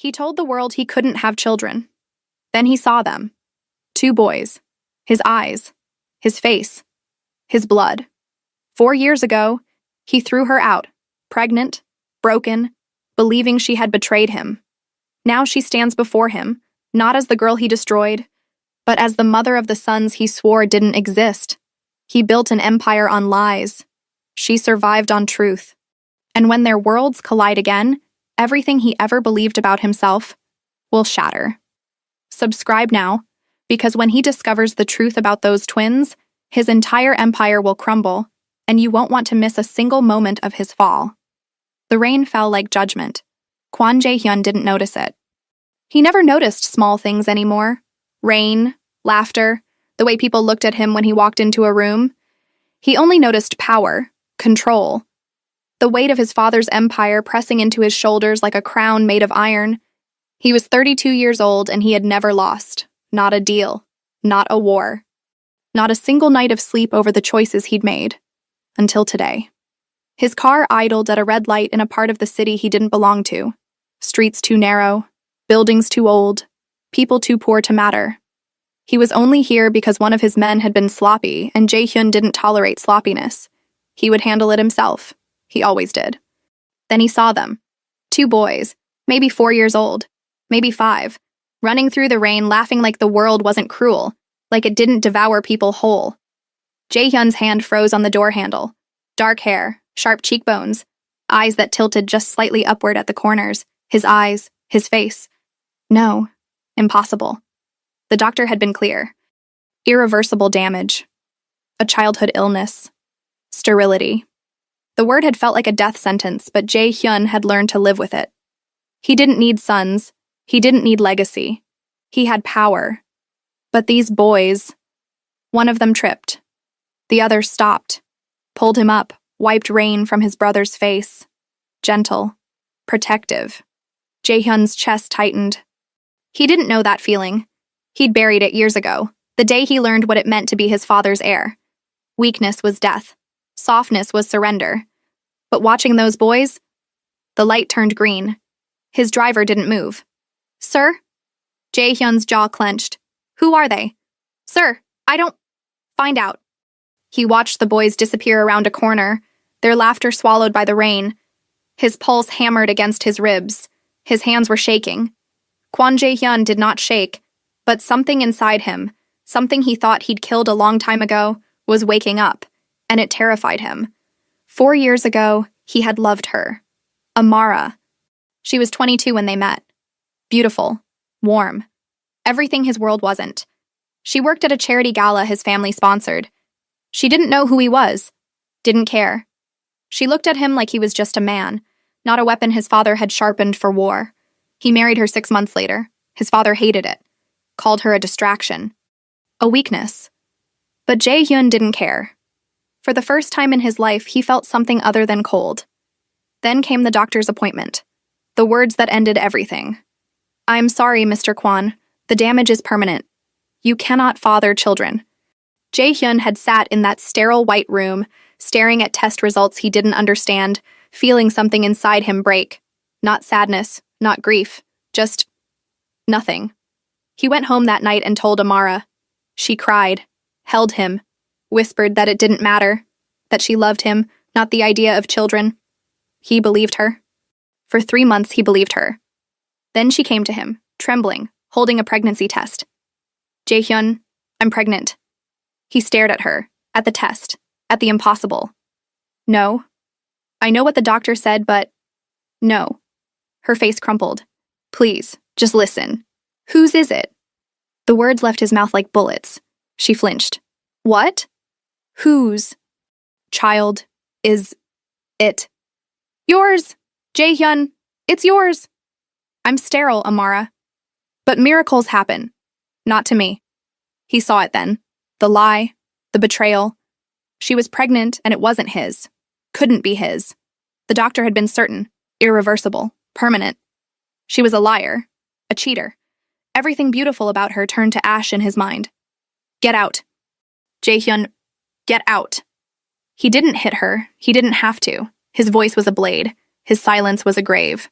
He told the world he couldn't have children. Then he saw them. 2 boys. His eyes. His face. His blood. 4 years ago, he threw her out, pregnant, broken, believing she had betrayed him. Now she stands before him, not as the girl he destroyed, but as the mother of the sons he swore didn't exist. He built an empire on lies. She survived on truth. And when their worlds collide again, everything he ever believed about himself will shatter. Subscribe now, because when he discovers the truth about those twins, his entire empire will crumble, and you won't want to miss a single moment of his fall. The rain fell like judgment. Kwon Jae-hyun didn't notice it. He never noticed small things anymore. Rain, laughter, the way people looked at him when he walked into a room. He only noticed power, control, the weight of his father's empire pressing into his shoulders like a crown made of iron. He was 32 years old and he had never lost. Not a deal. Not a war. Not a single night of sleep over the choices he'd made. Until today. His car idled at a red light in a part of the city he didn't belong to. Streets too narrow. Buildings too old. People too poor to matter. He was only here because one of his men had been sloppy and Jae-hyun didn't tolerate sloppiness. He would handle it himself. He always did. Then he saw them. 2 boys, maybe 4 years old, maybe 5, running through the rain laughing like the world wasn't cruel, like it didn't devour people whole. Jae-hyun's hand froze on the door handle. Dark hair, sharp cheekbones, eyes that tilted just slightly upward at the corners, his eyes, his face. No, impossible. The doctor had been clear. Irreversible damage. A childhood illness. Sterility. The word had felt like a death sentence, but Jae-hyun had learned to live with it. He didn't need sons. He didn't need legacy. He had power. But these boys, one of them tripped. The other stopped, pulled him up, wiped rain from his brother's face. Gentle, protective. Jae-hyun's chest tightened. He didn't know that feeling. He'd buried it years ago, the day he learned what it meant to be his father's heir. Weakness was death. Softness was surrender. But watching those boys, the light turned green. His driver didn't move. Sir? Jae-hyun's jaw clenched. Who are they? Sir, I don't... Find out. He watched the boys disappear around a corner, their laughter swallowed by the rain. His pulse hammered against his ribs. His hands were shaking. Kwon Jae-hyun did not shake, but something inside him, something he thought he'd killed a long time ago, was waking up, and it terrified him. 4 years ago, he had loved her. Amara. She was 22 when they met. Beautiful. Warm. Everything his world wasn't. She worked at a charity gala his family sponsored. She didn't know who he was. Didn't care. She looked at him like he was just a man, not a weapon his father had sharpened for war. He married her 6 months later. His father hated it. Called her a distraction. A weakness. But Jae-hyun didn't care. For the first time in his life, he felt something other than cold. Then came the doctor's appointment. The words that ended everything. I'm sorry, Mr. Kwon. The damage is permanent. You cannot father children. Jae-hyun had sat in that sterile white room, staring at test results he didn't understand, feeling something inside him break. Not sadness, not grief, just nothing. He went home that night and told Amara. She cried, held him, whispered that it didn't matter, that she loved him, not the idea of children. He believed her. For 3 months he believed her. Then she came to him, trembling, holding a pregnancy test. Jae-hyun, I'm pregnant. He stared at her, at the test, at the impossible. No. I know what the doctor said, but... No. Her face crumpled. Please, just listen. Whose is it? The words left his mouth like bullets. She flinched. What? Whose child is it? Yours! Jae-hyun, it's yours! I'm sterile, Amara. But miracles happen. Not to me. He saw it then. The lie, the betrayal. She was pregnant and it wasn't his. Couldn't be his. The doctor had been certain. Irreversible. Permanent. She was a liar. A cheater. Everything beautiful about her turned to ash in his mind. Get out. Jae-hyun, get out. He didn't hit her. He didn't have to. His voice was a blade. His silence was a grave.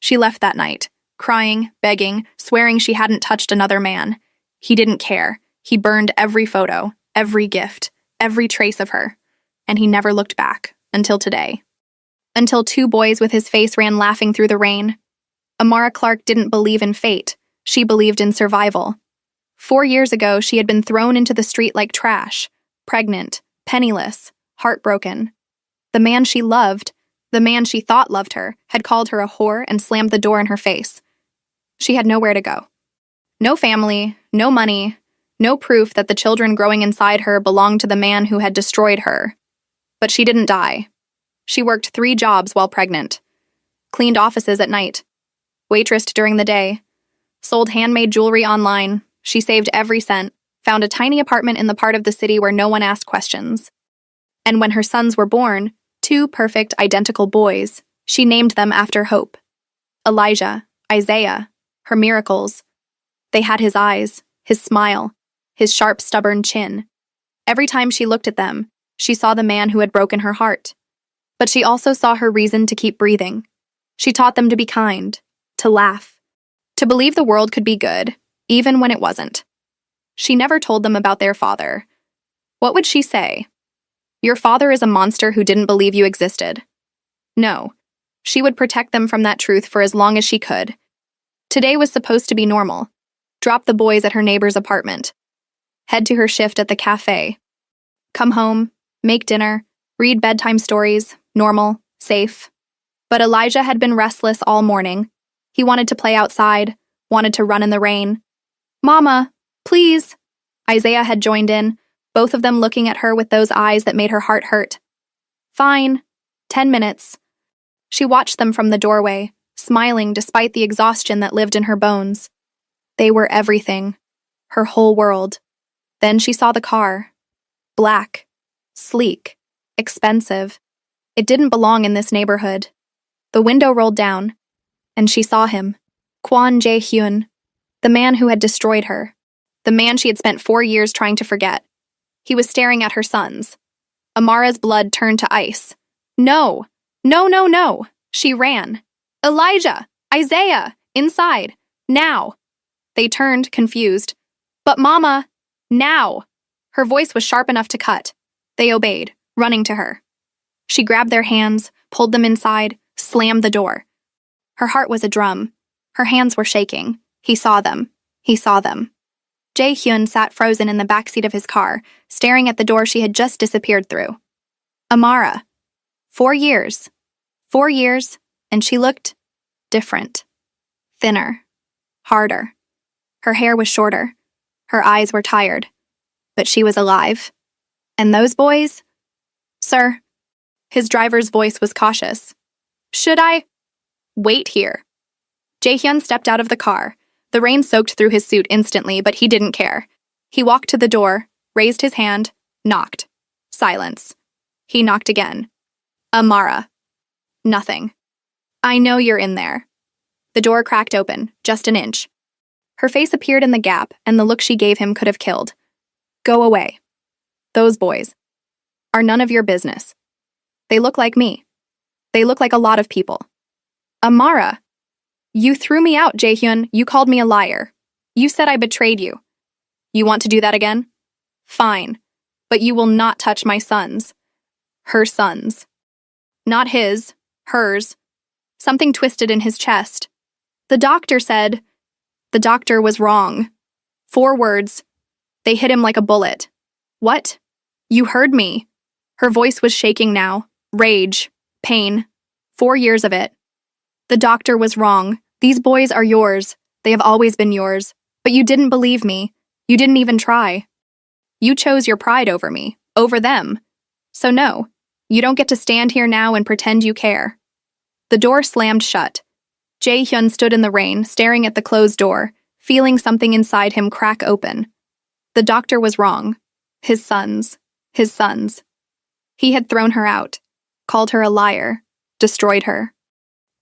She left that night, crying, begging, swearing she hadn't touched another man. He didn't care. He burned every photo, every gift, every trace of her. And he never looked back, until today. Until two boys with his face ran laughing through the rain. Amara Clark didn't believe in fate. She believed in survival. 4 years ago, she had been thrown into the street like trash, pregnant, penniless, heartbroken. The man she loved, the man she thought loved her, had called her a whore and slammed the door in her face. She had nowhere to go. No family, no money, no proof that the children growing inside her belonged to the man who had destroyed her. But she didn't die. She worked 3 jobs while pregnant. Cleaned offices at night. Waitressed during the day. Sold handmade jewelry online. She saved every cent. Found a tiny apartment in the part of the city where no one asked questions. And when her sons were born, 2 perfect, identical boys, she named them after hope. Elijah, Isaiah, her miracles. They had his eyes, his smile, his sharp, stubborn chin. Every time she looked at them, she saw the man who had broken her heart. But she also saw her reason to keep breathing. She taught them to be kind, to laugh, to believe the world could be good, even when it wasn't. She never told them about their father. What would she say? Your father is a monster who didn't believe you existed. No. She would protect them from that truth for as long as she could. Today was supposed to be normal. Drop the boys at her neighbor's apartment. Head to her shift at the cafe. Come home, make dinner, read bedtime stories, normal, safe. But Elijah had been restless all morning. He wanted to play outside, wanted to run in the rain. Mama, please. Isaiah had joined in, both of them looking at her with those eyes that made her heart hurt. Fine. 10 minutes. She watched them from the doorway, smiling despite the exhaustion that lived in her bones. They were everything. Her whole world. Then she saw the car. Black. Sleek. Expensive. It didn't belong in this neighborhood. The window rolled down, and she saw him. Kwon Jae-hyun. The man who had destroyed her. The man she had spent 4 years trying to forget. He was staring at her sons. Amara's blood turned to ice. No! No, no, no! She ran. Elijah! Isaiah! Inside! Now! They turned, confused. But Mama! Now! Her voice was sharp enough to cut. They obeyed, running to her. She grabbed their hands, pulled them inside, slammed the door. Her heart was a drum. Her hands were shaking. He saw them. He saw them. Jae-hyun sat frozen in the backseat of his car, staring at the door she had just disappeared through. Amara. 4 years. 4 years, and she looked different. Thinner. Harder. Her hair was shorter. Her eyes were tired. But she was alive. And those boys? Sir. His driver's voice was cautious. Should I? Wait here. Jae-hyun stepped out of the car. The rain soaked through his suit instantly, but he didn't care. He walked to the door, raised his hand, knocked. Silence. He knocked again. Amara. Nothing. I know you're in there. The door cracked open, just an inch. Her face appeared in the gap, and the look she gave him could have killed. Go away. Those boys are none of your business. They look like me. They look like a lot of people. Amara. You threw me out, Jae-hyun. You called me a liar. You said I betrayed you. You want to do that again? Fine. But you will not touch my sons. Her sons. Not his. Hers. Something twisted in his chest. The doctor said. The doctor was wrong. 4 words. They hit him like a bullet. What? You heard me. Her voice was shaking now. Rage. Pain. 4 years of it. The doctor was wrong. These boys are yours. They have always been yours. But you didn't believe me. You didn't even try. You chose your pride over me, over them. So no, you don't get to stand here now and pretend you care. The door slammed shut. Jae-hyun stood in the rain, staring at the closed door, feeling something inside him crack open. The doctor was wrong. His sons. His sons. He had thrown her out, called her a liar, destroyed her.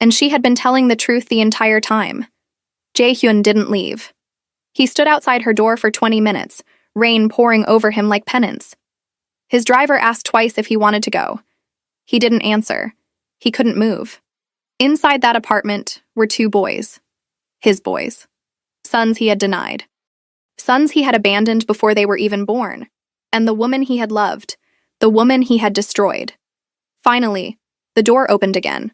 And she had been telling the truth the entire time. Jae-hyun didn't leave. He stood outside her door for 20 minutes, rain pouring over him like penance. His driver asked twice if he wanted to go. He didn't answer. He couldn't move. Inside that apartment were 2 boys. His boys. Sons he had denied. Sons he had abandoned before they were even born. And the woman he had loved. The woman he had destroyed. Finally, the door opened again.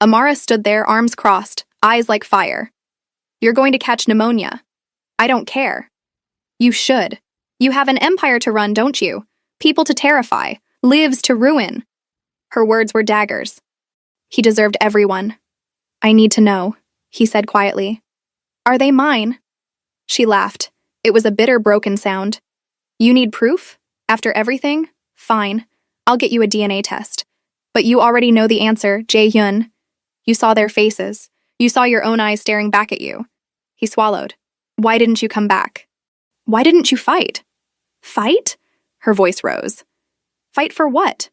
Amara stood there, arms crossed, eyes like fire. You're going to catch pneumonia. I don't care. You should. You have an empire to run, don't you? People to terrify, lives to ruin. Her words were daggers. He deserved everyone. I need to know, he said quietly. Are they mine? She laughed. It was a bitter, broken sound. You need proof? After everything? Fine. I'll get you a DNA test. But you already know the answer, Jae-hyun. You saw their faces. You saw your own eyes staring back at you. He swallowed. Why didn't you come back? Why didn't you fight? Fight? Her voice rose. Fight for what?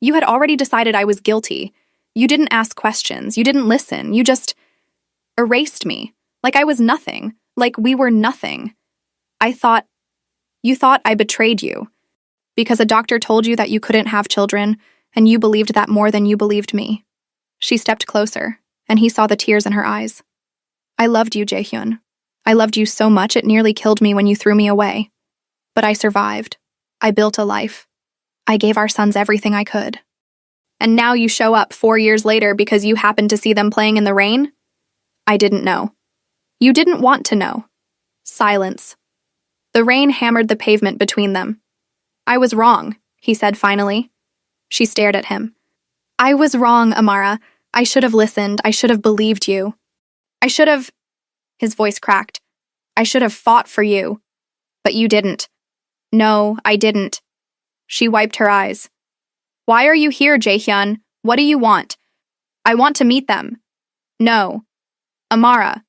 You had already decided I was guilty. You didn't ask questions. You didn't listen. You just erased me. Like I was nothing. Like we were nothing. You thought I betrayed you. Because a doctor told you that you couldn't have children, and you believed that more than you believed me. She stepped closer, and he saw the tears in her eyes. I loved you, Jae-hyun. I loved you so much it nearly killed me when you threw me away. But I survived. I built a life. I gave our sons everything I could. And now you show up 4 years later because you happened to see them playing in the rain? I didn't know. You didn't want to know. Silence. The rain hammered the pavement between them. I was wrong, he said finally. She stared at him. I was wrong, Amara. I should have listened. I should have believed you. I should have... His voice cracked. I should have fought for you. But you didn't. No, I didn't. She wiped her eyes. Why are you here, Jae-hyun? What do you want? I want to meet them. No. Amara.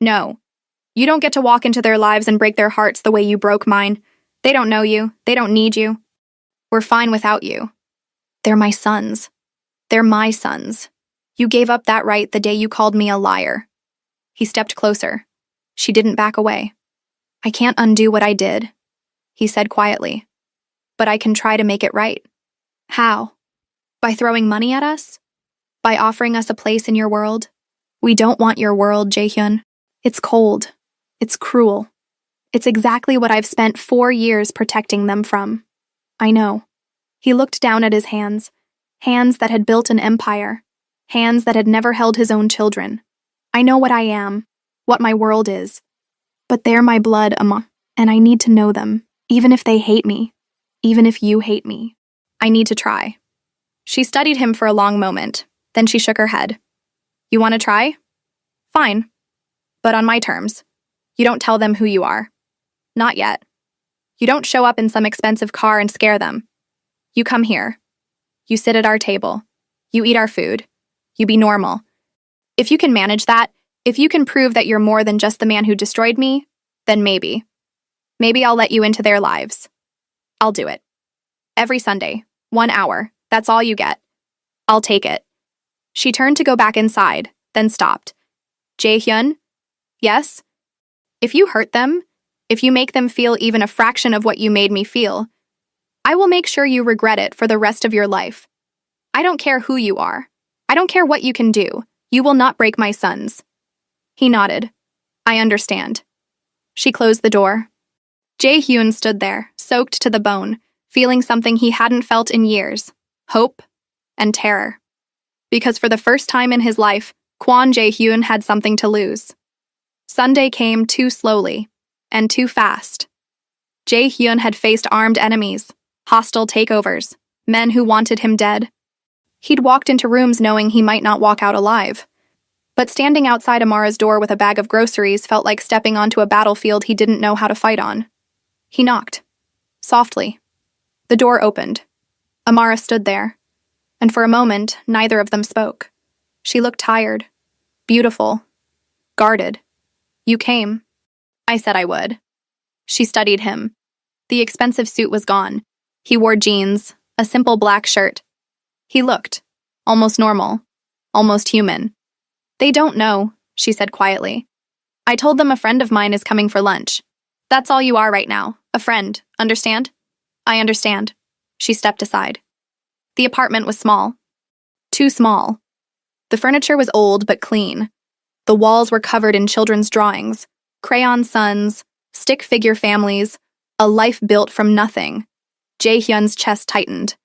No. You don't get to walk into their lives and break their hearts the way you broke mine. They don't know you. They don't need you. We're fine without you. They're my sons. They're my sons. You gave up that right the day you called me a liar. He stepped closer. She didn't back away. I can't undo what I did, he said quietly. But I can try to make it right. How? By throwing money at us? By offering us a place in your world? We don't want your world, Jae-hyun. It's cold. It's cruel. It's exactly what I've spent 4 years protecting them from. I know. He looked down at his hands that had built an empire, hands that had never held his own children. I know what I am, what my world is. But they're my blood, and I need to know them, even if they hate me, even if you hate me. I need to try. She studied him for a long moment, then she shook her head. You want to try? Fine. But on my terms. You don't tell them who you are. Not yet. You don't show up in some expensive car and scare them. You come here. You sit at our table. You eat our food. You be normal. If you can manage that, if you can prove that you're more than just the man who destroyed me, then maybe. Maybe I'll let you into their lives. I'll do it. Every Sunday, 1 hour. That's all you get. I'll take it. She turned to go back inside, then stopped. Jae-hyun? Yes? If you hurt them, if you make them feel even a fraction of what you made me feel, I will make sure you regret it for the rest of your life. I don't care who you are. I don't care what you can do. You will not break my sons. He nodded. I understand. She closed the door. Jae-hyun stood there, soaked to the bone, feeling something he hadn't felt in years. Hope and terror. Because for the first time in his life, Kwon Jae-hyun had something to lose. Sunday came too slowly and too fast. Jae-hyun had faced armed enemies, hostile takeovers, men who wanted him dead. He'd walked into rooms knowing he might not walk out alive. But standing outside Amara's door with a bag of groceries felt like stepping onto a battlefield he didn't know how to fight on. He knocked. Softly. The door opened. Amara stood there. And for a moment, neither of them spoke. She looked tired. Beautiful. Guarded. You came. I said I would. She studied him. The expensive suit was gone. He wore jeans, a simple black shirt. He looked almost normal, almost human. They don't know, she said quietly. I told them a friend of mine is coming for lunch. That's all you are right now, a friend, understand? I understand. She stepped aside. The apartment was small. Too small. The furniture was old but clean. The walls were covered in children's drawings, crayon suns, stick figure families, a life built from nothing. Jae-hyun's chest tightened.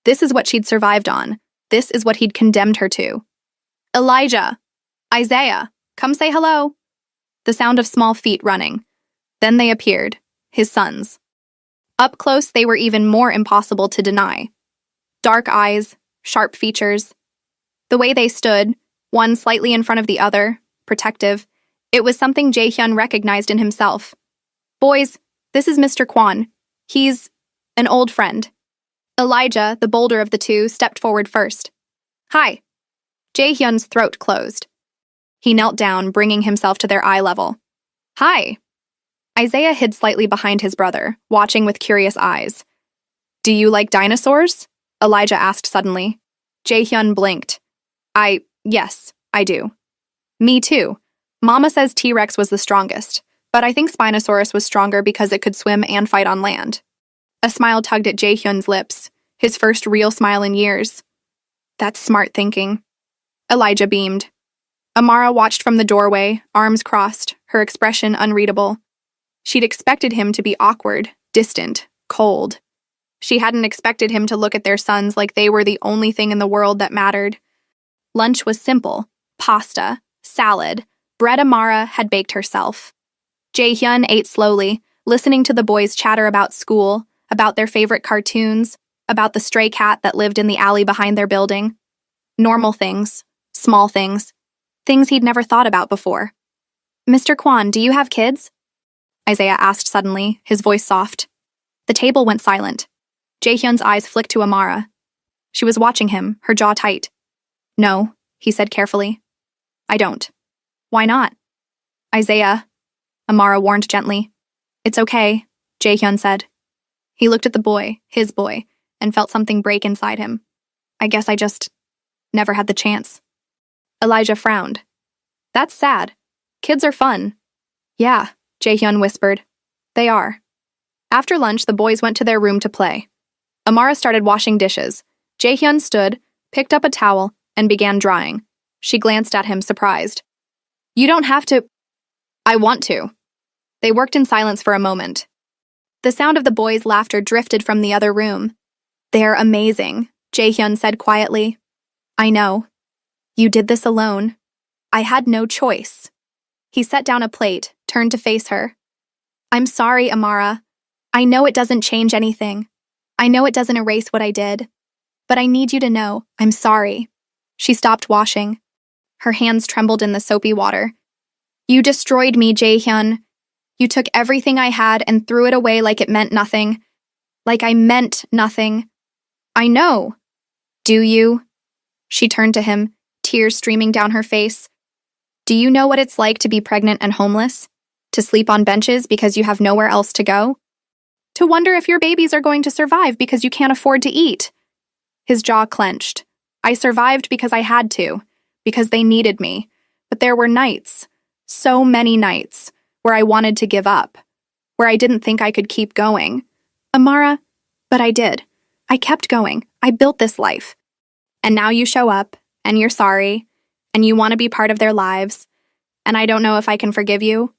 This is what she'd survived on. This is what he'd condemned her to. Elijah! Isaiah! Come say hello! The sound of small feet running. Then they appeared, his sons. Up close, they were even more impossible to deny. Dark eyes, sharp features. The way they stood, one slightly in front of the other, protective, it was something Jae-hyun recognized in himself. Boys, this is Mr. Kwon. He's an old friend. Elijah, the bolder of the two, stepped forward first. Hi. Jae-hyun's throat closed. He knelt down, bringing himself to their eye level. Hi. Isaiah hid slightly behind his brother, watching with curious eyes. Do you like dinosaurs? Elijah asked suddenly. Jae-hyun blinked. Yes, I do. Me too. Mama says T-Rex was the strongest, but I think Spinosaurus was stronger because it could swim and fight on land. A smile tugged at Jae-hyun's lips, his first real smile in years. That's smart thinking. Elijah beamed. Amara watched from the doorway, arms crossed, her expression unreadable. She'd expected him to be awkward, distant, cold. She hadn't expected him to look at their sons like they were the only thing in the world that mattered. Lunch was simple: pasta, salad, bread Amara had baked herself. Jae-hyun ate slowly, listening to the boys chatter about school, about their favorite cartoons, about the stray cat that lived in the alley behind their building. Normal things, small things, things he'd never thought about before. Mr. Kwon, do you have kids? Isaiah asked suddenly, his voice soft. The table went silent. Jae-hyun's eyes flicked to Amara. She was watching him, her jaw tight. No, he said carefully. I don't. Why not? Isaiah, Amara warned gently. It's okay, Jae-hyun said. He looked at the boy, his boy, and felt something break inside him. I guess I just never had the chance. Elijah frowned. That's sad. Kids are fun. Yeah, Jae-hyun whispered. They are. After lunch, the boys went to their room to play. Amara started washing dishes. Jae-hyun stood, picked up a towel, and began drying. She glanced at him, surprised. You don't have to. I want to. They worked in silence for a moment. The sound of the boys' laughter drifted from the other room. They're amazing, Jae-hyun said quietly. I know. You did this alone. I had no choice. He set down a plate, turned to face her. I'm sorry, Amara. I know it doesn't change anything. I know it doesn't erase what I did. But I need you to know I'm sorry. She stopped washing. Her hands trembled in the soapy water. You destroyed me, Jae-hyun. You took everything I had and threw it away like it meant nothing. Like I meant nothing. I know. Do you? She turned to him, tears streaming down her face. Do you know what it's like to be pregnant and homeless? To sleep on benches because you have nowhere else to go? To wonder if your babies are going to survive because you can't afford to eat? His jaw clenched. I survived because I had to, because they needed me. But there were nights, so many nights, where I wanted to give up, where I didn't think I could keep going. Amara, but I did. I kept going. I built this life. And now you show up, and you're sorry, and you want to be part of their lives, and I don't know if I can forgive you.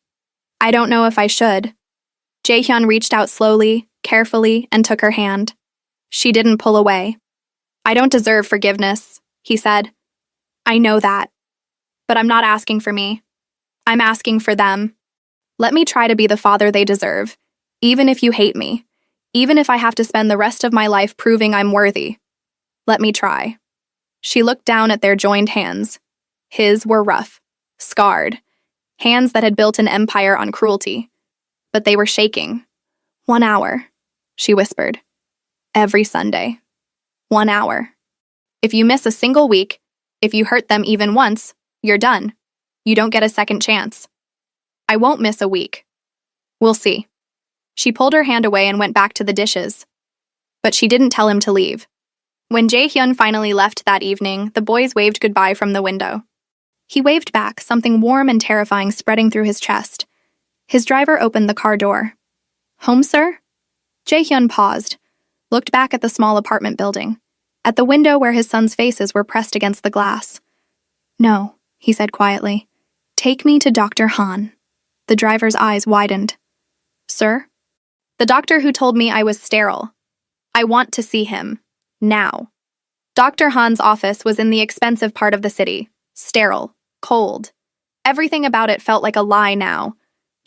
I don't know if I should. Jae-hyun reached out slowly, carefully, and took her hand. She didn't pull away. I don't deserve forgiveness, he said. I know that. But I'm not asking for me. I'm asking for them. Let me try to be the father they deserve, even if you hate me, even if I have to spend the rest of my life proving I'm worthy. Let me try. She looked down at their joined hands. His were rough, scarred, hands that had built an empire on cruelty. But they were shaking. 1 hour, she whispered. Every Sunday. 1 hour. If you miss a single week, if you hurt them even once, you're done. You don't get a second chance. I won't miss a week. We'll see. She pulled her hand away and went back to the dishes. But she didn't tell him to leave. When Jae-hyun finally left that evening, the boys waved goodbye from the window. He waved back, something warm and terrifying spreading through his chest. His driver opened the car door. Home, sir? Jae-hyun paused, looked back at the small apartment building, at the window where his sons' faces were pressed against the glass. No, he said quietly. Take me to Dr. Han. The driver's eyes widened. Sir? The doctor who told me I was sterile. I want to see him. Now. Dr. Han's office was in the expensive part of the city. Sterile. Cold. Everything about it felt like a lie now.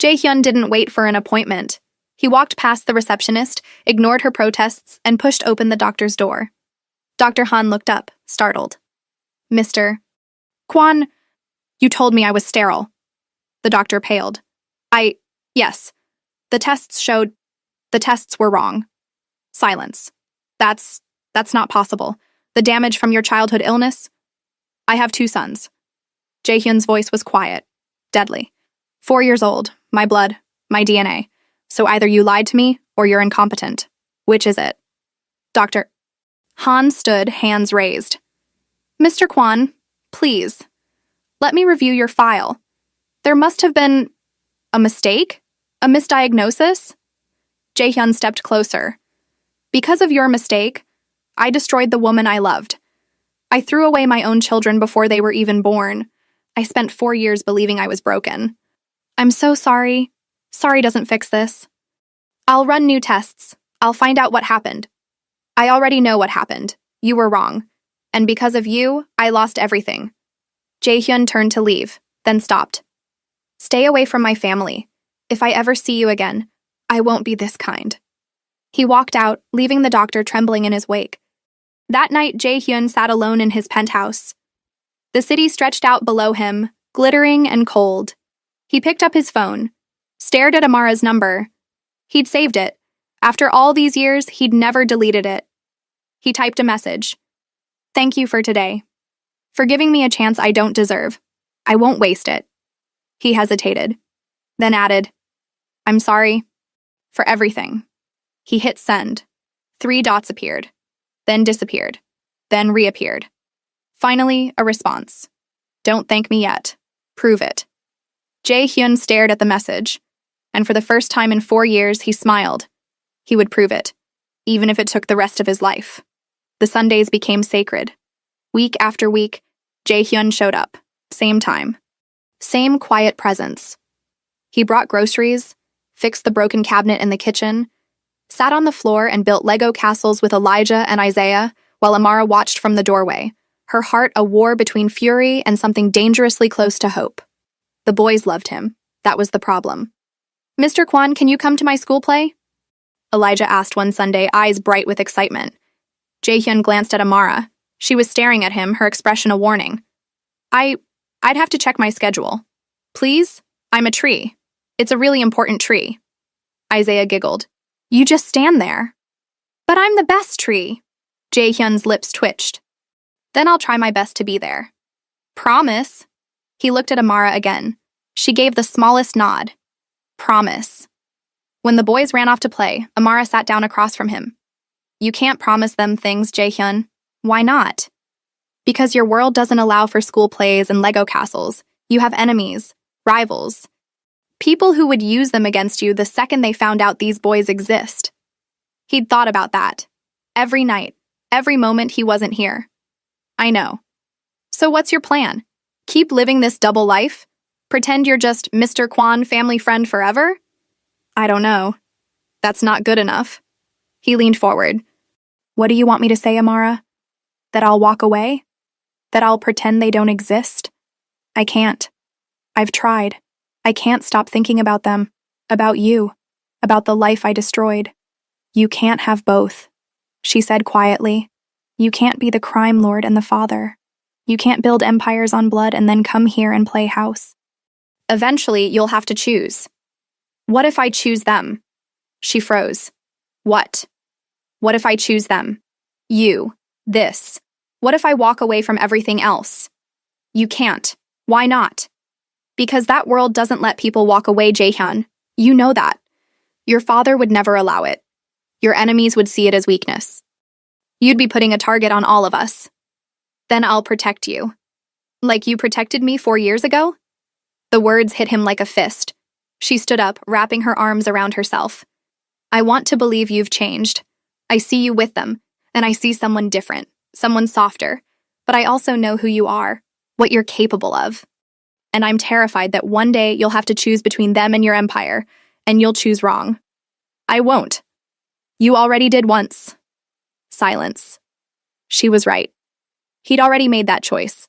Jae-hyun didn't wait for an appointment. He walked past the receptionist, ignored her protests, and pushed open the doctor's door. Dr. Han looked up, startled. Mr. Kwon, you told me I was sterile. The doctor paled. Yes. The tests showed the tests were wrong. Silence. That's not possible. The damage from your childhood illness? I have 2 sons. Jae-hyun's voice was quiet, deadly. 4 years old, my blood, my DNA. So either you lied to me or you're incompetent. Which is it? Dr. Han stood, hands raised. Mr. Kwon, please. Let me review your file. There must have been a mistake? A misdiagnosis? Jae-hyun stepped closer. Because of your mistake, I destroyed the woman I loved. I threw away my own children before they were even born. I spent 4 years believing I was broken. I'm so sorry. Sorry doesn't fix this. I'll run new tests. I'll find out what happened. I already know what happened. You were wrong. And because of you, I lost everything. Jae-hyun turned to leave, then stopped. Stay away from my family. If I ever see you again, I won't be this kind. He walked out, leaving the doctor trembling in his wake. That night, Jae-hyun sat alone in his penthouse. The city stretched out below him, glittering and cold. He picked up his phone, stared at Amara's number. He'd saved it. After all these years, he'd never deleted it. He typed a message. Thank you for today. For giving me a chance I don't deserve. I won't waste it. He hesitated, then added, I'm sorry. For everything. He hit send. 3 dots appeared, then disappeared, then reappeared. Finally, a response. Don't thank me yet. Prove it. Jae-hyun stared at the message, and for the first time in 4 years, he smiled. He would prove it, even if it took the rest of his life. The Sundays became sacred. Week after week, Jae-hyun showed up. Same time. Same quiet presence. He brought groceries, fixed the broken cabinet in the kitchen, sat on the floor and built Lego castles with Elijah and Isaiah while Amara watched from the doorway, her heart a war between fury and something dangerously close to hope. The boys loved him. That was the problem. Mr. Kwon, can you come to my school play? Elijah asked one Sunday, eyes bright with excitement. Jae-hyun glanced at Amara. She was staring at him, her expression a warning. I'd have to check my schedule. Please? I'm a tree. It's a really important tree. Isaiah giggled. You just stand there. But I'm the best tree. Jae-hyun's lips twitched. Then I'll try my best to be there. Promise? He looked at Amara again. She gave the smallest nod. Promise. When the boys ran off to play, Amara sat down across from him. You can't promise them things, Jae-hyun. Why not? Because your world doesn't allow for school plays and Lego castles. You have enemies, rivals, people who would use them against you the second they found out these boys exist. He'd thought about that. Every night, every moment he wasn't here. I know. So what's your plan? Keep living this double life? Pretend you're just Mr. Kwon family friend forever? I don't know. That's not good enough. He leaned forward. What do you want me to say, Amara? That I'll walk away? That I'll pretend they don't exist? I can't. I've tried. I can't stop thinking about them, about you, about the life I destroyed. You can't have both, she said quietly. You can't be the crime lord and the father. You can't build empires on blood and then come here and play house. Eventually, you'll have to choose. What if I choose them? She froze. What? What if I choose them? You. This. What if I walk away from everything else? You can't. Why not? Because that world doesn't let people walk away, Jae-hyun. You know that. Your father would never allow it. Your enemies would see it as weakness. You'd be putting a target on all of us. Then I'll protect you. Like you protected me 4 years ago? The words hit him like a fist. She stood up, wrapping her arms around herself. I want to believe you've changed. I see you with them, and I see someone different, someone softer. But I also know who you are, what you're capable of. and I'm terrified that one day you'll have to choose between them and your empire, and you'll choose wrong. I won't. You already did once. Silence. She was right. He'd already made that choice.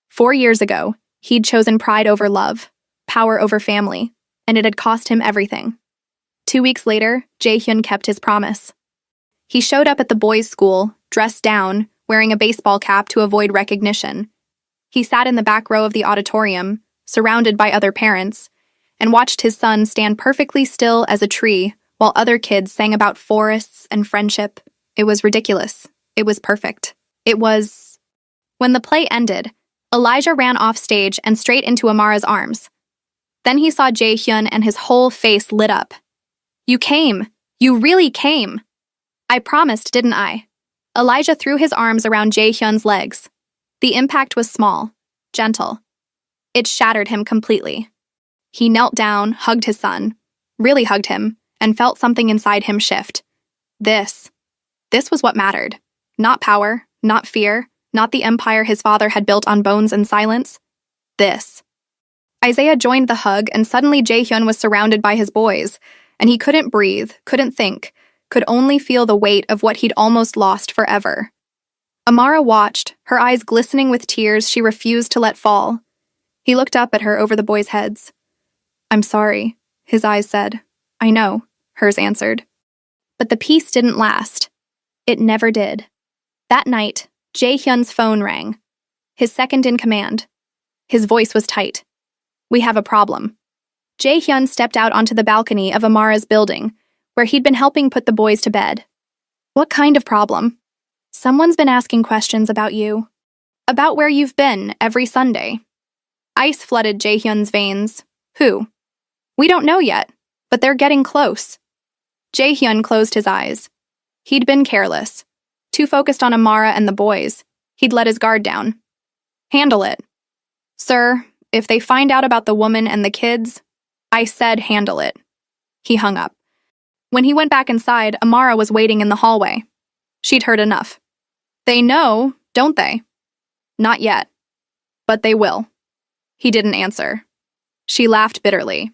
4 years ago, he'd chosen pride over love, power over family, and it had cost him everything. 2 weeks later, Jae-hyun kept his promise. He showed up at the boys' school, dressed down, wearing a baseball cap to avoid recognition. He sat in the back row of the auditorium, surrounded by other parents, and watched his son stand perfectly still as a tree while other kids sang about forests and friendship. It was ridiculous. It was perfect. It was... When the play ended, Elijah ran off stage and straight into Amara's arms. Then he saw Jae-hyun and his whole face lit up. You came. You really came. I promised, didn't I? Elijah threw his arms around Jae-hyun's legs. The impact was small, gentle. It shattered him completely. He knelt down, hugged his son, really hugged him, and felt something inside him shift. This was what mattered. Not power, not fear, not the empire his father had built on bones and silence. This. Isaiah joined the hug, and suddenly Jae-hyun was surrounded by his boys, and he couldn't breathe, couldn't think, could only feel the weight of what he'd almost lost forever. Amara watched, her eyes glistening with tears she refused to let fall. He looked up at her over the boys' heads. I'm sorry, his eyes said. I know, hers answered. But the peace didn't last. It never did. That night, Jae-hyun's phone rang. His second in command. His voice was tight. We have a problem. Jae-hyun stepped out onto the balcony of Amara's building, where he'd been helping put the boys to bed. What kind of problem? Someone's been asking questions about you. About where you've been every Sunday. Ice flooded Jae-hyun's veins. Who? We don't know yet, but they're getting close. Jae-hyun closed his eyes. He'd been careless. Too focused on Amara and the boys. He'd let his guard down. Handle it. Sir, if they find out about the woman and the kids, I said handle it. He hung up. When he went back inside, Amara was waiting in the hallway. She'd heard enough. They know, don't they? Not yet. But they will. He didn't answer. She laughed bitterly.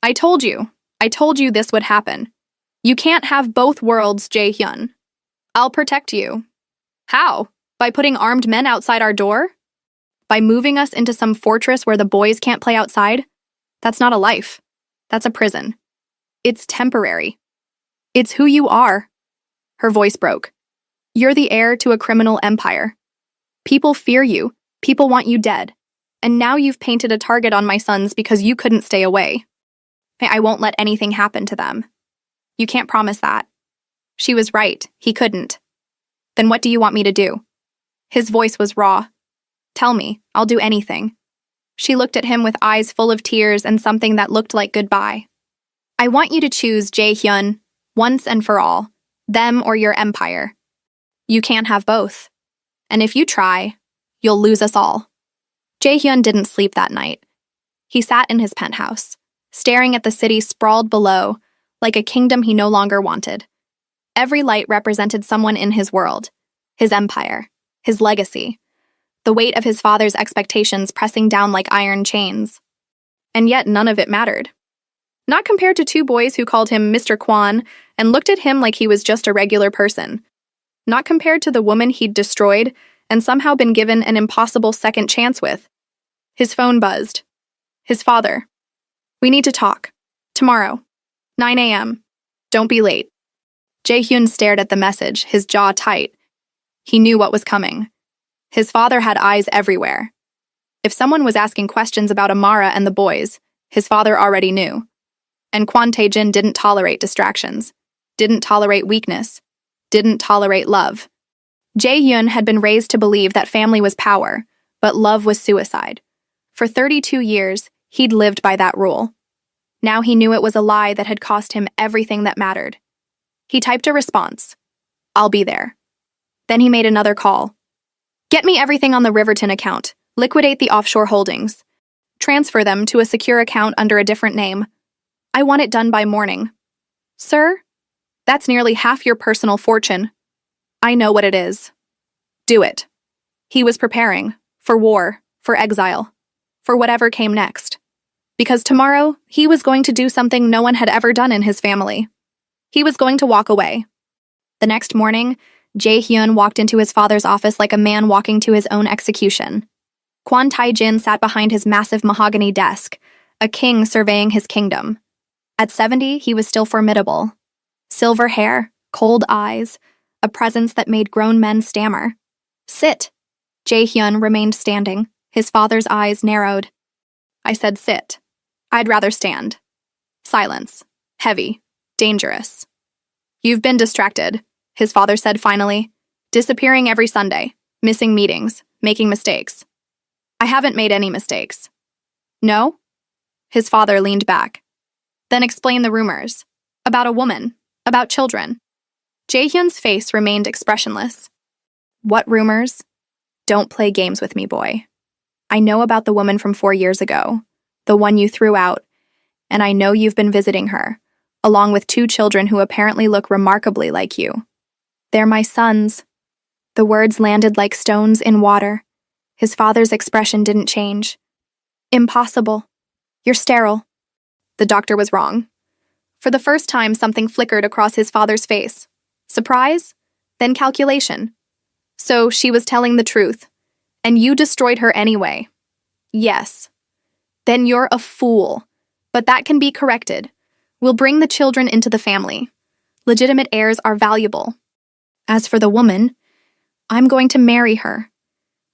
I told you this would happen. You can't have both worlds, Jae-hyun. I'll protect you. How? By putting armed men outside our door? By moving us into some fortress where the boys can't play outside? That's not a life. That's a prison. It's temporary. It's who you are. Her voice broke. You're the heir to a criminal empire. People fear you. People want you dead. And now you've painted a target on my sons because you couldn't stay away. I won't let anything happen to them. You can't promise that. She was right. He couldn't. Then what do you want me to do? His voice was raw. Tell me. I'll do anything. She looked at him with eyes full of tears and something that looked like goodbye. I want you to choose Jae-hyun, once and for all, them or your empire. You can't have both. And if you try, you'll lose us all. Jae-hyun didn't sleep that night. He sat in his penthouse, staring at the city sprawled below, like a kingdom he no longer wanted. Every light represented someone in his world, his empire, his legacy, the weight of his father's expectations pressing down like iron chains. And yet none of it mattered. Not compared to two boys who called him Mr. Kwon and looked at him like he was just a regular person. Not compared to the woman he'd destroyed and somehow been given an impossible second chance with. His phone buzzed. His father. We need to talk. Tomorrow. 9 a.m. Don't be late. Jae-hyun stared at the message, his jaw tight. He knew what was coming. His father had eyes everywhere. If someone was asking questions about Amara and the boys, his father already knew. And Kwon Tae-jin didn't tolerate distractions, didn't tolerate weakness, didn't tolerate love. Jae-hyun had been raised to believe that family was power, but love was suicide. For 32 years, he'd lived by that rule. Now he knew it was a lie that had cost him everything that mattered. He typed a response. I'll be there. Then he made another call. Get me everything on the Riverton account. Liquidate the offshore holdings. Transfer them to a secure account under a different name. I want it done by morning. Sir? That's nearly half your personal fortune. I know what it is. Do it. He was preparing. For war. For exile. for whatever came next. Because tomorrow, he was going to do something no one had ever done in his family. He was going to walk away. The next morning, Jae-hyun walked into his father's office like a man walking to his own execution. Kwon Tae-jin sat behind his massive mahogany desk, a king surveying his kingdom. At 70, he was still formidable. Silver hair, cold eyes, a presence that made grown men stammer. Sit. Jae-hyun remained standing, his father's eyes narrowed. I said sit. I'd rather stand. Silence. Heavy. Dangerous. You've been distracted, his father said finally. Disappearing every Sunday, missing meetings, making mistakes. I haven't made any mistakes. No? His father leaned back. Then explain the rumors. About a woman. About children. Jae-hyun's face remained expressionless. What rumors? Don't play games with me, boy. I know about the woman from 4 years ago, the one you threw out, and I know you've been visiting her, along with 2 children who apparently look remarkably like you. They're my sons. The words landed like stones in water. His father's expression didn't change. Impossible. You're sterile. The doctor was wrong. For the first time, something flickered across his father's face. Surprise? Then calculation. So she was telling the truth. And you destroyed her anyway. Yes. Then you're a fool. But that can be corrected. We'll bring the children into the family. Legitimate heirs are valuable. As for the woman, I'm going to marry her.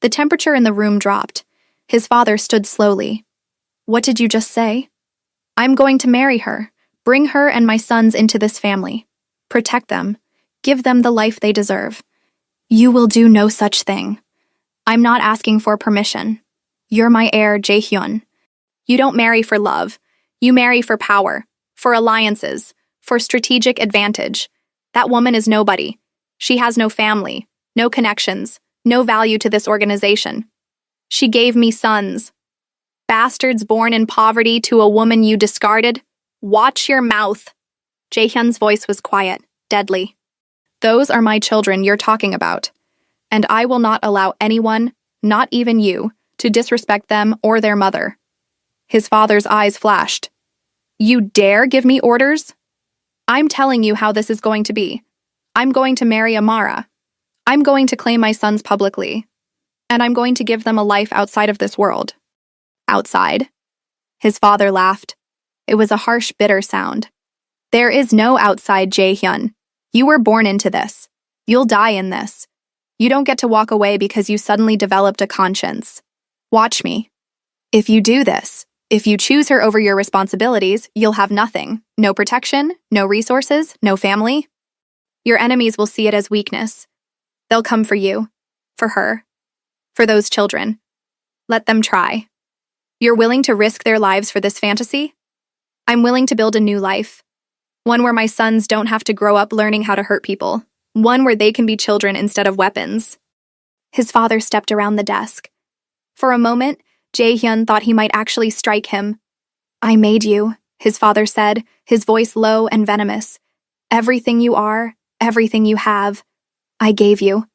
The temperature in the room dropped. His father stood slowly. What did you just say? I'm going to marry her. Bring her and my sons into this family. Protect them. Give them the life they deserve. You will do no such thing. I'm not asking for permission. You're my heir, Jae-hyun. You don't marry for love. You marry for power, for alliances, for strategic advantage. That woman is nobody. She has no family, no connections, no value to this organization. She gave me sons. Bastards born in poverty to a woman you discarded? Watch your mouth. Jae-hyun's voice was quiet, deadly. Those are my children you're talking about. And I will not allow anyone, not even you, to disrespect them or their mother. His father's eyes flashed. You dare give me orders? I'm telling you how this is going to be. I'm going to marry Amara. I'm going to claim my sons publicly. And I'm going to give them a life outside of this world. Outside? His father laughed. It was a harsh, bitter sound. There is no outside, Jae-hyun. You were born into this. You'll die in this. You don't get to walk away because you suddenly developed a conscience. Watch me. If you do this, if you choose her over your responsibilities, you'll have nothing. No protection, no resources, no family. Your enemies will see it as weakness. They'll come for you, for her, for those children. Let them try. You're willing to risk their lives for this fantasy? I'm willing to build a new life. One where my sons don't have to grow up learning how to hurt people. One where they can be children instead of weapons. His father stepped around the desk. For a moment, Jae-hyun thought he might actually strike him. I made you, his father said, his voice low and venomous. Everything you are, everything you have, I gave you.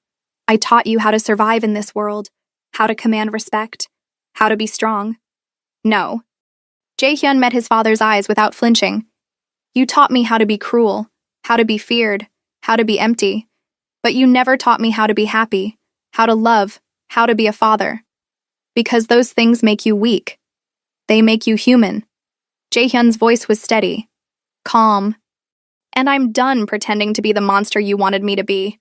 I taught you how to survive in this world, how to command respect, how to be strong. No. Jae-hyun met his father's eyes without flinching. You taught me how to be cruel, how to be feared, how to be empty. But you never taught me how to be happy, how to love, how to be a father. Because those things make you weak. They make you human. Jae-hyun's voice was steady, calm. And I'm done pretending to be the monster you wanted me to be.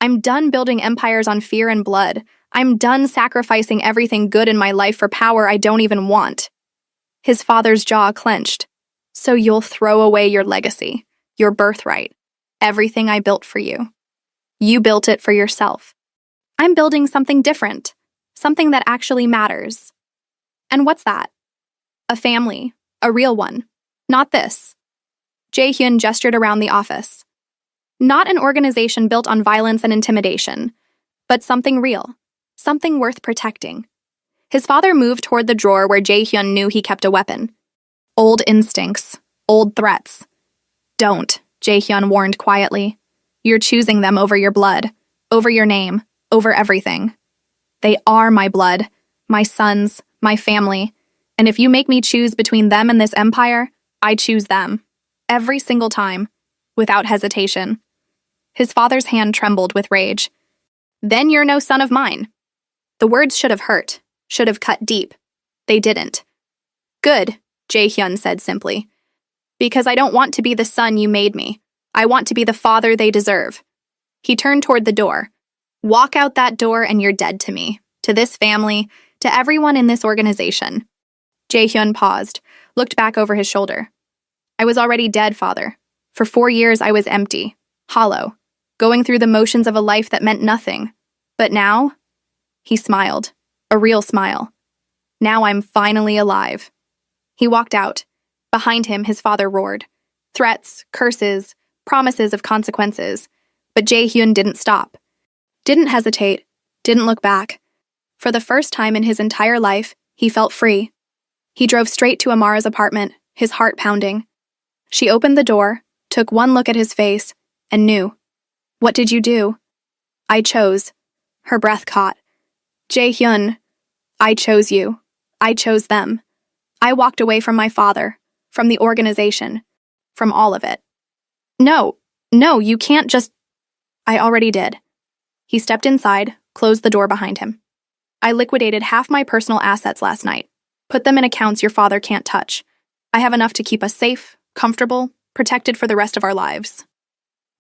I'm done building empires on fear and blood. I'm done sacrificing everything good in my life for power I don't even want. His father's jaw clenched. So you'll throw away your legacy, your birthright, everything I built for you. You built it for yourself. I'm building something different, something that actually matters. And what's that? A family, a real one, not this. Jae-hyun gestured around the office. Not an organization built on violence and intimidation, but something real, something worth protecting. His father moved toward the drawer where Jae-hyun knew he kept a weapon. Old instincts, old threats. Don't, Jae-hyun warned quietly. You're choosing them over your blood, over your name, over everything. They are my blood, my sons, my family, And if you make me choose between them and this empire, I choose them. Every single time, without hesitation. His father's hand trembled with rage. Then you're no son of mine. The words should have hurt, should have cut deep. They didn't. Good, Jae-hyun said simply. Because I don't want to be the son you made me. I want to be the father they deserve. He turned toward the door. Walk out that door and you're dead to me, to this family, to everyone in this organization. Jae-hyun paused, looked back over his shoulder. I was already dead, father. For 4 years I was empty, hollow, going through the motions of a life that meant nothing. But now? He smiled, a real smile. Now I'm finally alive. He walked out. Behind him, his father roared. Threats, curses, promises of consequences. But Jae-hyun didn't stop. Didn't hesitate. Didn't look back. For the first time in his entire life, he felt free. He drove straight to Amara's apartment, his heart pounding. She opened the door, took one look at his face, and knew. What did you do? I chose. Her breath caught. Jae-hyun, I chose you. I chose them. I walked away from my father, from the organization, from all of it. No, you can't just... I already did. He stepped inside, closed the door behind him. I liquidated half my personal assets last night. Put them in accounts your father can't touch. I have enough to keep us safe, comfortable, protected for the rest of our lives.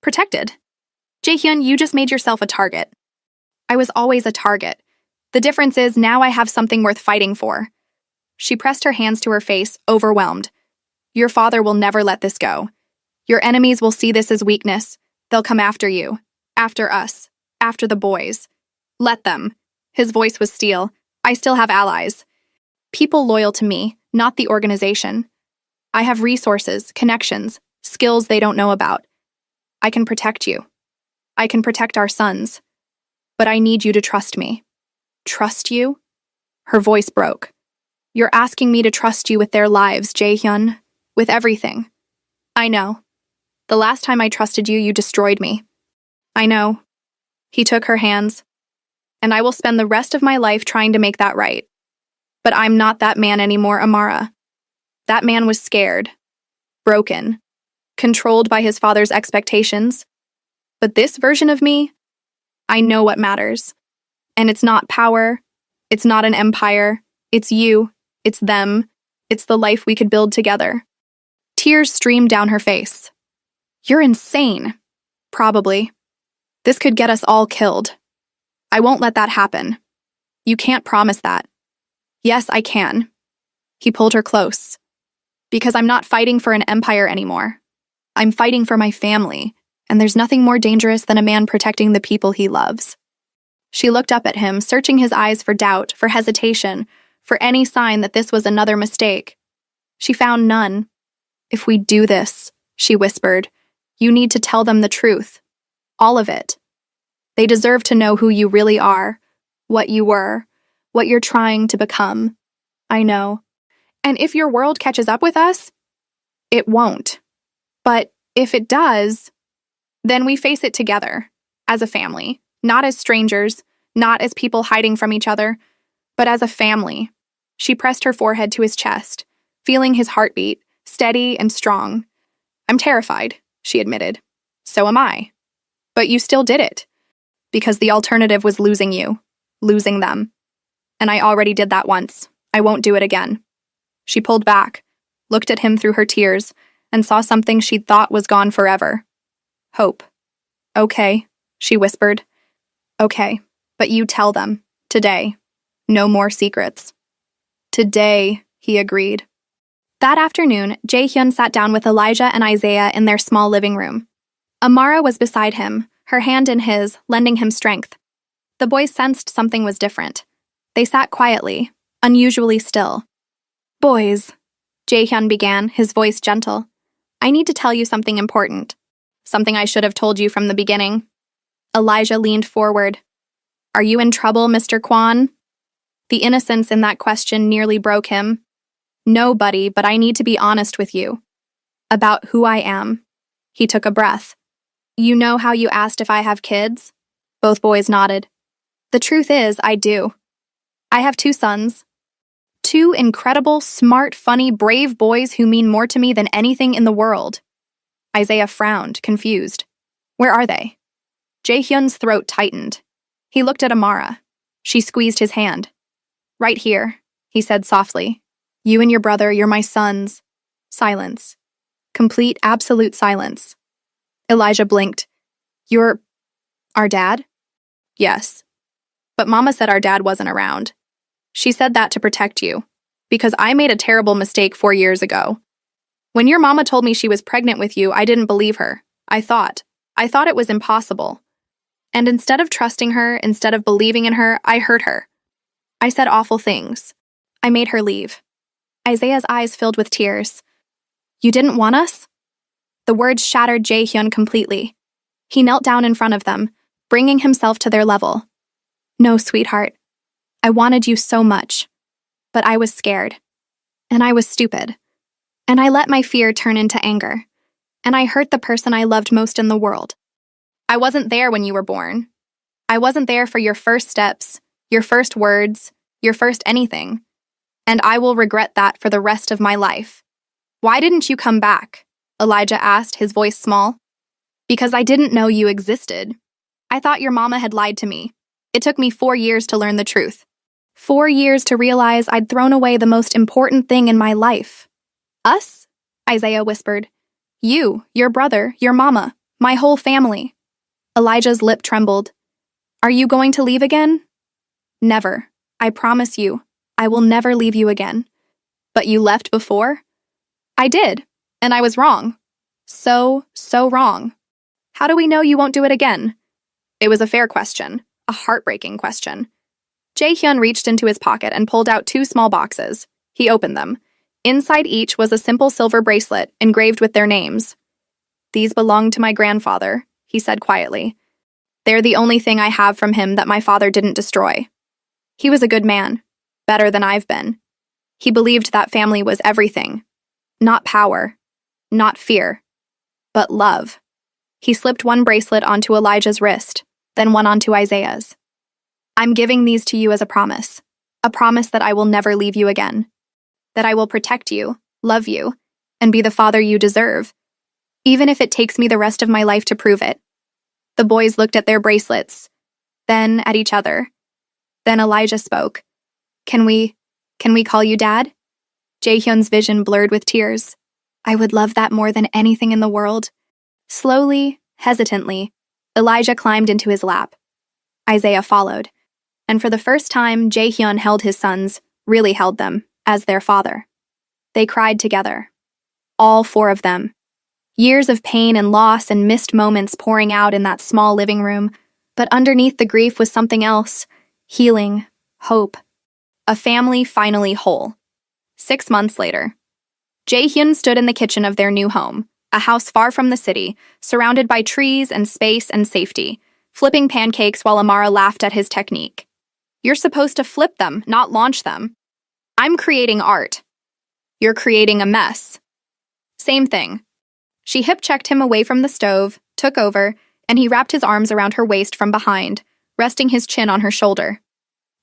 Protected? Jae-hyun, you just made yourself a target. I was always a target. The difference is now I have something worth fighting for. She pressed her hands to her face, overwhelmed. Your father will never let this go. Your enemies will see this as weakness. They'll come after you, after us, after the boys. Let them. His voice was steel. I still have allies. People loyal to me, not the organization. I have resources, connections, skills they don't know about. I can protect you. I can protect our sons. But I need you to trust me. Trust you? Her voice broke. You're asking me to trust you with their lives, Jae-hyun. With everything. I know. The last time I trusted you, you destroyed me. I know. He took her hands. And I will spend the rest of my life trying to make that right. But I'm not that man anymore, Amara. That man was scared. Broken. Controlled by his father's expectations. But this version of me, I know what matters. And it's not power. It's not an empire. It's you. It's them. It's the life we could build together. Tears streamed down her face. You're insane. Probably. This could get us all killed. I won't let that happen. You can't promise that. Yes, I can. He pulled her close. Because I'm not fighting for an empire anymore. I'm fighting for my family, and there's nothing more dangerous than a man protecting the people he loves. She looked up at him, searching his eyes for doubt, for hesitation, for any sign that this was another mistake. She found none. If we do this, she whispered, you need to tell them the truth. All of it. They deserve to know who you really are, what you were, what you're trying to become. I know. And if your world catches up with us, it won't. But if it does, then we face it together, as a family, not as strangers, not as people hiding from each other, but as a family. She pressed her forehead to his chest, feeling his heartbeat, steady and strong. I'm terrified, she admitted. So am I. But you still did it. Because the alternative was losing you, losing them. And I already did that once. I won't do it again. She pulled back, looked at him through her tears, and saw something she'd thought was gone forever. Hope. Okay, she whispered. Okay, but you tell them. Today. No more secrets. Today, he agreed. That afternoon, Jae-hyun sat down with Elijah and Isaiah in their small living room. Amara was beside him, her hand in his, lending him strength. The boys sensed something was different. They sat quietly, unusually still. Boys, Jae-hyun began, his voice gentle. I need to tell you something important. Something I should have told you from the beginning. Elijah leaned forward. Are you in trouble, Mr. Kwan? The innocence in that question nearly broke him. No, buddy, but I need to be honest with you. About who I am. He took a breath. You know how you asked if I have kids? Both boys nodded. The truth is, I do. I have 2 sons. Two incredible, smart, funny, brave boys who mean more to me than anything in the world. Isaiah frowned, confused. Where are they? Jaehyun's throat tightened. He looked at Amara. She squeezed his hand. Right here, he said softly. You and your brother, you're my sons. Silence. Complete, absolute silence. Elijah blinked. You're our dad? Yes. But Mama said our dad wasn't around. She said that to protect you, because I made a terrible mistake 4 years ago. When your mama told me she was pregnant with you, I didn't believe her. I thought it was impossible. And instead of trusting her, instead of believing in her, I hurt her. I said awful things. I made her leave. Isaiah's eyes filled with tears. You didn't want us? The words shattered Jaehyun completely. He knelt down in front of them, bringing himself to their level. No, sweetheart. I wanted you so much. But I was scared. And I was stupid. And I let my fear turn into anger. And I hurt the person I loved most in the world. I wasn't there when you were born. I wasn't there for your first steps, your first words, your first anything. And I will regret that for the rest of my life. Why didn't you come back? Elijah asked, his voice small. Because I didn't know you existed. I thought your mama had lied to me. It took me 4 years to learn the truth. 4 years to realize I'd thrown away the most important thing in my life. Us? Isaiah whispered. You, your brother, your mama, my whole family. Elijah's lip trembled. Are you going to leave again? Never. I promise you. I will never leave you again. But you left before? I did, and I was wrong. So wrong. How do we know you won't do it again? It was a fair question, a heartbreaking question. Jaehyun reached into his pocket and pulled out 2 small boxes. He opened them. Inside each was a simple silver bracelet engraved with their names. These belong to my grandfather, he said quietly. They're the only thing I have from him that my father didn't destroy. He was a good man, better than I've been. He believed that family was everything. Not power, not fear, but love. He slipped one bracelet onto Elijah's wrist, then one onto Isaiah's. I'm giving these to you as a promise that I will never leave you again, that I will protect you, love you, and be the father you deserve, even if it takes me the rest of my life to prove it. The boys looked at their bracelets, then at each other. Then Elijah spoke. Can we call you Dad? Jaehyun's vision blurred with tears. I would love that more than anything in the world. Slowly, hesitantly, Elijah climbed into his lap. Isaiah followed. And for the first time, Jaehyun held his sons, really held them, as their father. They cried together. All 4 of them. Years of pain and loss and missed moments pouring out in that small living room, but underneath the grief was something else. Healing, hope. A family finally whole. 6 months later. Jaehyun stood in the kitchen of their new home, a house far from the city, surrounded by trees and space and safety, flipping pancakes while Amara laughed at his technique. You're supposed to flip them, not launch them. I'm creating art. You're creating a mess. Same thing. She hip-checked him away from the stove, took over, and he wrapped his arms around her waist from behind, resting his chin on her shoulder.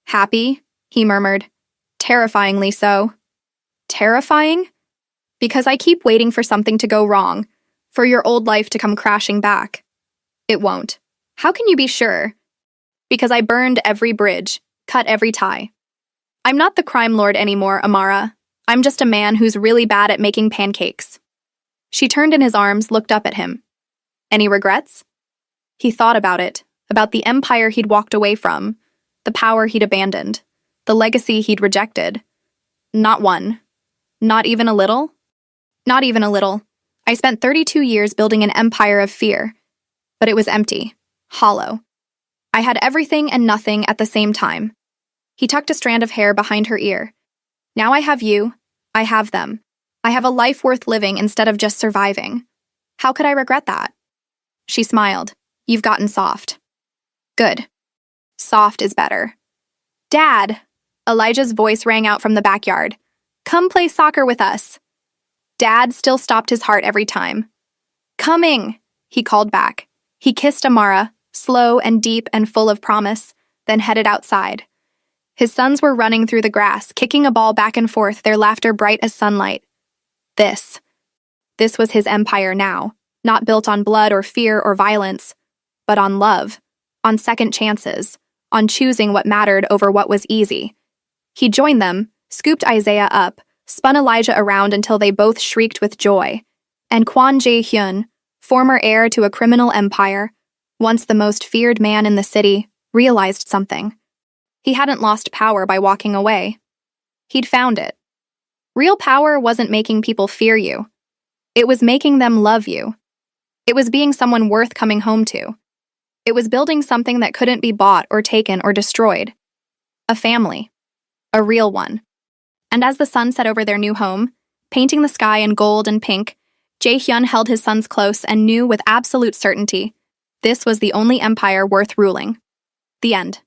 Happy? He murmured. Terrifyingly so. Terrifying? Because I keep waiting for something to go wrong, for your old life to come crashing back. It won't. How can you be sure? Because I burned every bridge, cut every tie. I'm not the crime lord anymore, Amara. I'm just a man who's really bad at making pancakes. She turned in his arms, looked up at him. Any regrets? He thought about it, about the empire he'd walked away from, the power he'd abandoned, the legacy he'd rejected. Not one. Not even a little? Not even a little. I spent 32 years building an empire of fear, but it was empty, hollow. I had everything and nothing at the same time. He tucked a strand of hair behind her ear. Now I have you. I have them. I have a life worth living instead of just surviving. How could I regret that? She smiled. You've gotten soft. Good. Soft is better. Dad! Elijah's voice rang out from the backyard. Come play soccer with us. Dad still stopped his heart every time. Coming, he called back. He kissed Amara, slow and deep and full of promise, then headed outside. His sons were running through the grass, kicking a ball back and forth, their laughter bright as sunlight. This was his empire now, not built on blood or fear or violence, but on love, on second chances, on choosing what mattered over what was easy. He joined them, scooped Isaiah up, spun Elijah around until they both shrieked with joy. And Kwon Jae-hyun, former heir to a criminal empire, once the most feared man in the city, realized something. He hadn't lost power by walking away. He'd found it. Real power wasn't making people fear you. It was making them love you. It was being someone worth coming home to. It was building something that couldn't be bought or taken or destroyed. A family. A real one. And as the sun set over their new home, painting the sky in gold and pink, Jae-hyun held his sons close and knew with absolute certainty this was the only empire worth ruling. The end.